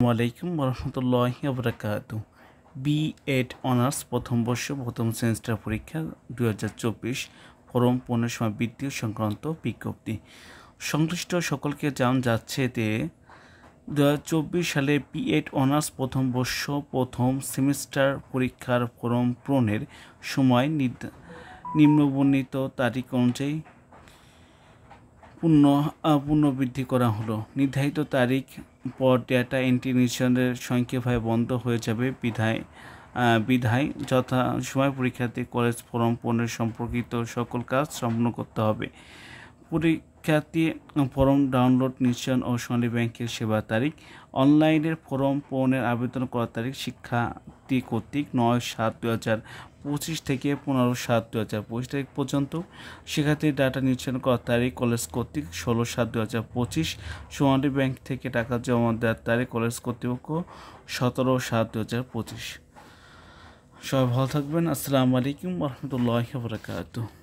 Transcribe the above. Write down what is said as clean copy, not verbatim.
আসসালামাইকুম রহমতুল্লাহি বারাকাতু। বি.এড অনার্স প্রথম বর্ষ প্রথম সেমিস্টার পরীক্ষা 2024 ফরম পূরণের সময় বৃদ্ধি সংক্রান্ত বিজ্ঞপ্তি সংশ্লিষ্ট সকলকে জানানো যাচ্ছে যে 2024 সালে বি.এড অনার্স প্রথম বর্ষ প্রথম সেমিস্টার পরীক্ষার ফরম পূরণের সময় নিম্নবর্ণিত তারিখ অনুযায়ী পুনর্বৃদ্ধি করা হলো। নির্ধারিত তারিখ পর ডেটা এন্ট্রি নির্বাচনের স্বয়ংক্রিয়ভাবে বন্ধ হয়ে যাবে বিধায় যথা সময় পরীক্ষার্থী কলেজ ফর্ম পূরণের সম্পর্কিত সকল কাজ সম্পন্ন করতে হবে। পরীক্ষার্থী ফর্ম ডাউনলোড নিশ্চয়ন ও সোনালী ব্যাংকের সেবা তারিখ অনলাইনের ফর্ম পূরণের আবেদন করার তারিখ শিক্ষার্থী কর্তৃক 9/7/2025 থেকে 15/7/2025 তারিখ পর্যন্ত। শিক্ষার্থীর ডাটা নিশ্চয়ন করার তারিখ কলেজ কর্তৃক 16/7/2025। সোনালী ব্যাংক থেকে টাকা জমা দেওয়ার তারিখ কলেজ কর্তৃপক্ষ 17/7/2025। সবাই ভালো থাকবেন। আসসালামু আলাইকুম রহমতুল্লাহি বারাকাতুহু।